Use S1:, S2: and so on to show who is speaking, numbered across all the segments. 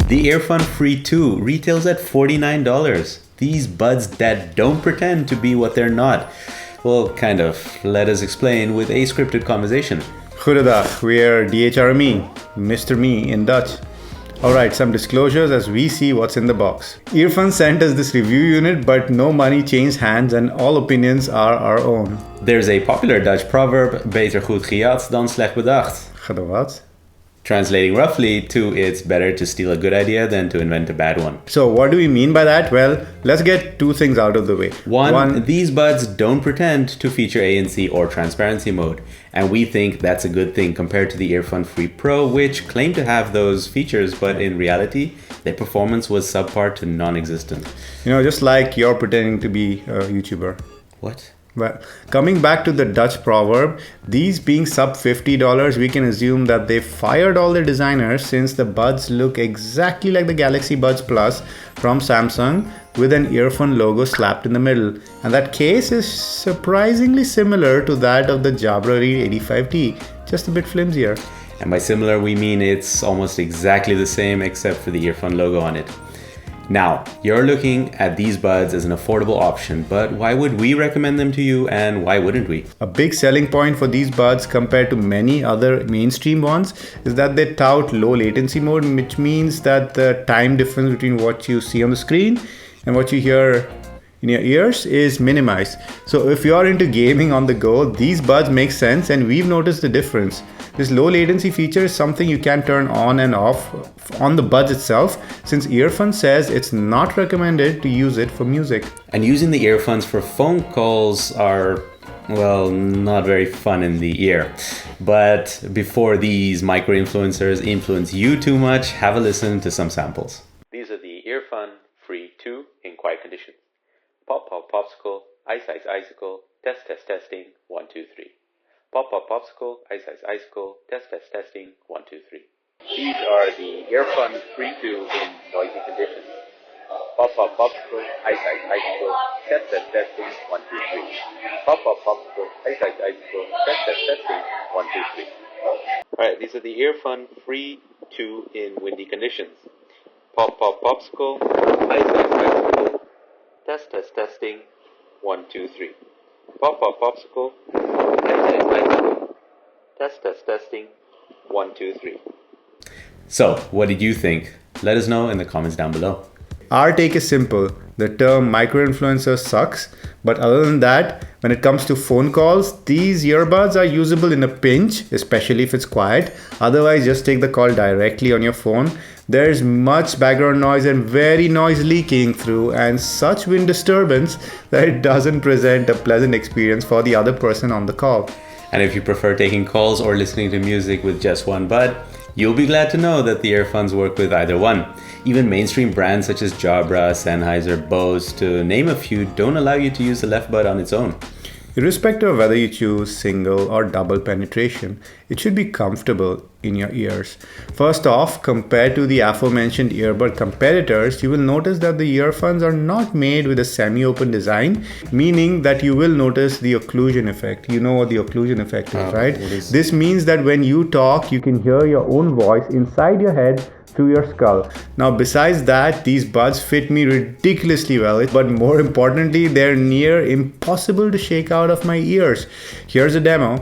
S1: The EarFun Free 2 retails at $49. These buds that don't pretend to be what they're not. Well, kind of. Let us explain with a scripted conversation.
S2: Goedendag, weer DHRME, Mr. Me in Dutch. Alright, some disclosures as we see what's in the box. EarFun sent us this review unit, but no money changed hands and all opinions are our own.
S1: There's a popular Dutch proverb, beter goed gejat dan slecht bedacht.
S2: Wat?
S1: Translating roughly to it's better to steal a good idea than to invent a bad one.
S2: So what do we mean by that? Well, let's get two things out of the way.
S1: One, these buds don't pretend to feature ANC or transparency mode, and we think that's a good thing compared to the EarFun Free Pro, which claim to have those features, but in reality, their performance was subpar to non-existent.
S2: You know, just like you're pretending to be a YouTuber.
S1: What?
S2: Well, coming back to the Dutch proverb, these being sub $50, we can assume that they fired all their designers since the buds look exactly like the Galaxy Buds Plus from Samsung with an EarFun logo slapped in the middle. And that case is surprisingly similar to that of the Jabra Reed 85T, just a bit flimsier.
S1: And by similar, we mean it's almost exactly the same except for the EarFun logo on it. Now, you're looking at these buds as an affordable option, but why would we recommend them to you and why wouldn't we?
S2: A big selling point for these buds compared to many other mainstream ones is that they tout low latency mode, which means that the time difference between what you see on the screen and what you hear in your ears is minimized. So if you're into gaming on the go, these buds make sense and we've noticed the difference. This low latency feature is something you can turn on and off on the buds itself, since EarFun says it's not recommended to use it for music.
S1: And using the earphones for phone calls are, well, not very fun in the ear. But before these micro-influencers influence you too much, have a listen to some samples. These are the EarFun Free 2 in quiet conditions. Pop, pop, popsicle, ice, ice, icicle, test, test, testing, 1, 2, 3. Pop, pop, popsicle, ice, ice, icicle, test, test, testing, 1, 2, 3. These are the EarFun Free 2 in noisy conditions. Pop, pop, popsicle, ice, ice, icicle, test, test, testing, 1, 2, 3. Pop, pop, popsicle, ice, ice, icicle, test, test, testing, 1, 2, 3. Alright, these are the EarFun Free 2 in windy conditions. Pop, pop, popsicle, ice, ice, icicle, test, test, testing, 1, 2, 3. Pop, pop, popsicle, ice, ice, icicle, test, test, testing, 1, 2, 3. So, what did you think? Let us know in the comments down below.
S2: Our take is simple. The term micro-influencer sucks, but other than that, when it comes to phone calls, these earbuds are usable in a pinch, especially if it's quiet. Otherwise, just take the call directly on your phone. There's much background noise and very noise leaking through and such wind disturbance that it doesn't present a pleasant experience for the other person on the call.
S1: And if you prefer taking calls or listening to music with just one bud, you'll be glad to know that the earphones work with either one. Even mainstream brands such as Jabra, Sennheiser, Bose, to name a few, don't allow you to use the left bud on its own.
S2: Irrespective of whether you choose single or double penetration, it should be comfortable in your ears. First off, compared to the aforementioned earbud competitors, you will notice that the earphones are not made with a semi-open design, meaning that you will notice the occlusion effect. You know what the occlusion effect is, right? This means that when you talk, you can hear your own voice inside your head through your skull. Now, besides that, these buds fit me ridiculously well, but more importantly, they're near impossible to shake out of my ears. Here's a demo.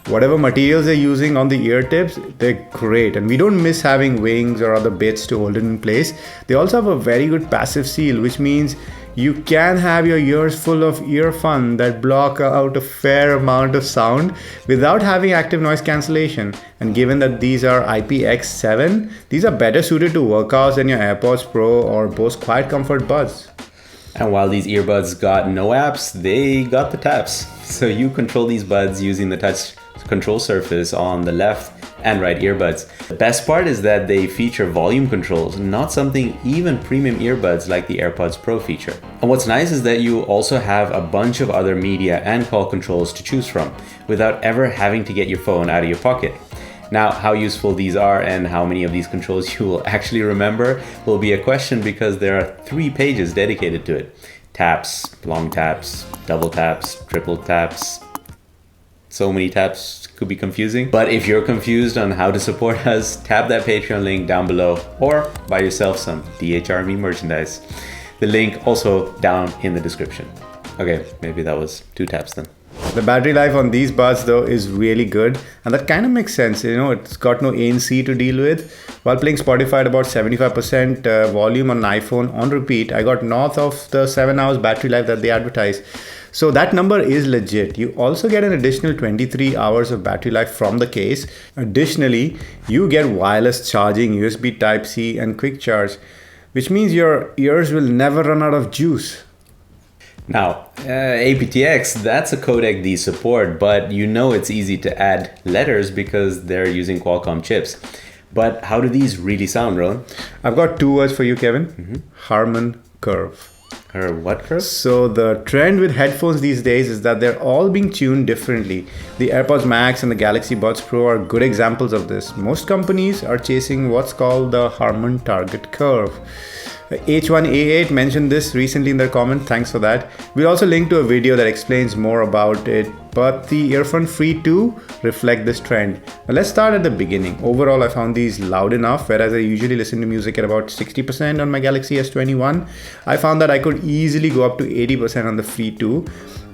S2: Whatever materials they're using on the ear tips, they're great, and we don't miss having wings or other bits to hold it in place. They also have a very good passive seal, which means you can have your ears full of EarFun that block out a fair amount of sound without having active noise cancellation. And given that these are IPX7, these are better suited to workouts than your AirPods Pro or Bose Quiet Comfort buds.
S1: And while these earbuds got no apps, they got the taps. So you control these buds using the touch control surface on the left and right earbuds. The best part is that they feature volume controls, not something even premium earbuds like the AirPods Pro feature. And what's nice is that you also have a bunch of other media and call controls to choose from without ever having to get your phone out of your pocket. Now, how useful these are and how many of these controls you will actually remember will be a question because there are 3 pages dedicated to it. Taps, long taps, double taps, triple taps, So many tabs could be confusing. But if you're confused on how to support us, tap that Patreon link down below or buy yourself some DHRME merchandise. The link also down in the description. Okay, maybe that was 2 taps then.
S2: The battery life on these buds though is really good, and that kind of makes sense. It's got no ANC to deal with. While playing Spotify at about 75% volume on an iPhone on repeat, I got north of the 7 hours battery life that they advertise. So that number is legit. You also get an additional 23 hours of battery life from the case. Additionally, you get wireless charging, USB Type-C and quick charge, which means your ears will never run out of juice.
S1: Now, aptX, that's a codec these support, but it's easy to add letters because they're using Qualcomm chips. But how do these really sound, Ron?
S2: I've got 2 words for you, Kevin. Harmon Curve.
S1: Or what curve?
S2: So the trend with headphones these days is that they're all being tuned differently. The AirPods Max and the Galaxy Buds Pro are good examples of this. Most companies are chasing what's called the Harmon Target Curve. H1A8 mentioned this recently in their comment. Thanks for that. We'll also link to a video that explains more about it, but the EarFun Free 2 reflect this trend. Now let's start at the beginning. Overall, I found these loud enough, whereas I usually listen to music at about 60% on my Galaxy S21. I found that I could easily go up to 80% on the Free 2.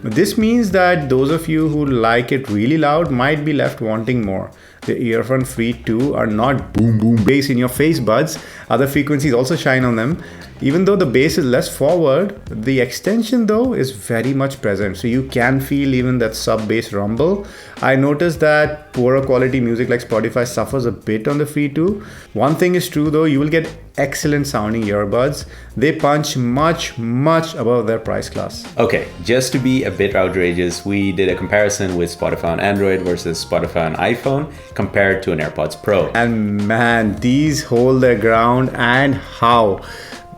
S2: This means that those of you who like it really loud might be left wanting more. The EarFun Free 2 are not boom boom bass in your face buds. Other frequencies also shine on them. Even though the bass is less forward, the extension though is very much present. So you can feel even that sub-bass rumble. I noticed that poorer quality music like Spotify suffers a bit on the Free 2. One thing is true though, you will get excellent sounding earbuds. They punch much above their price class.
S1: Okay, just to be a bit outrageous, we did a comparison with Spotify on Android versus Spotify on iPhone compared to an AirPods Pro.
S2: And man, these hold their ground, and how.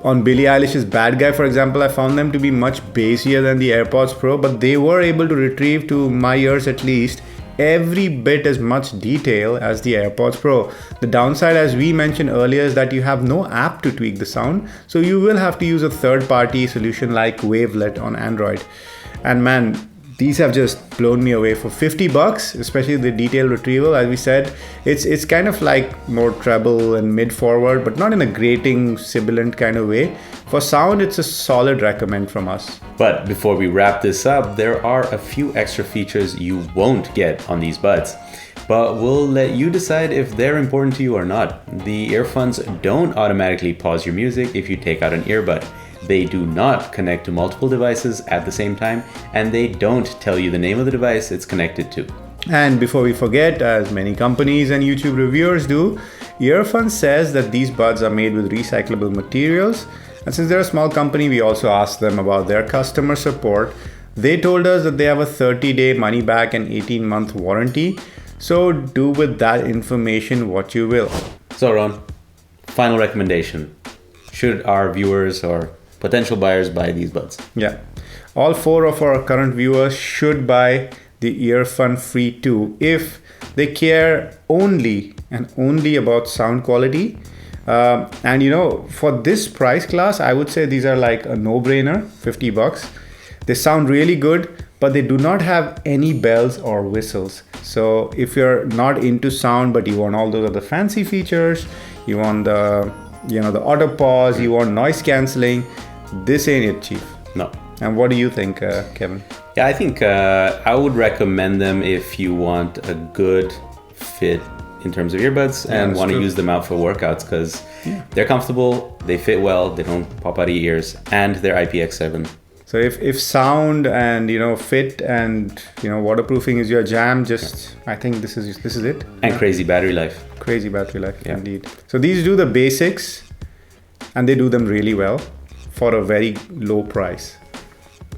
S2: On Billie Eilish's Bad Guy, for example, I found them to be much bassier than the AirPods Pro, but they were able to retrieve, to my ears at least, every bit as much detail as the AirPods Pro. The downside, as we mentioned earlier, is that you have no app to tweak the sound, so you will have to use a third-party solution like Wavelet on Android. And man, these have just blown me away. For $50, especially the detail retrieval, as we said, it's kind of like more treble and mid-forward, but not in a grating, sibilant kind of way. For sound, it's a solid recommend from us.
S1: But before we wrap this up, there are a few extra features you won't get on these buds. But we'll let you decide if they're important to you or not. The EarFuns don't automatically pause your music if you take out an earbud. They do not connect to multiple devices at the same time, and they don't tell you the name of the device it's connected to.
S2: And before we forget, as many companies and YouTube reviewers do, EarFun says that these buds are made with recyclable materials. And since they're a small company, we also asked them about their customer support. They told us that they have a 30-day money-back and 18-month warranty. So do with that information what you will.
S1: So Ron, final recommendation. Should our viewers or potential buyers buy these buds?
S2: Yeah. All 4 of our current viewers should buy the EarFun Free 2 if they care only about sound quality. And for this price class, I would say these are like a no-brainer, $50. They sound really good, but they do not have any bells or whistles. So if you're not into sound, but you want all those other fancy features, you want the auto pause, you want noise cancelling, this ain't it, Chief.
S1: No.
S2: And what do you think, Kevin?
S1: Yeah, I think I would recommend them if you want a good fit in terms of earbuds and want to use them out for workouts, because they're comfortable, they fit well, they don't pop out of your ears, and they're IPX7.
S2: So if sound and fit and waterproofing is your jam, I think this is it.
S1: And crazy battery life.
S2: Crazy battery life, indeed. So these do the basics, and they do them really well for a very low price,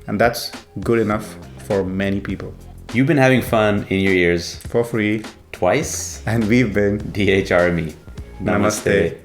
S2: and that's good enough for many people.
S1: You've been having fun in your ears
S2: for free
S1: twice,
S2: and we've been
S1: DHRME.
S2: Namaste.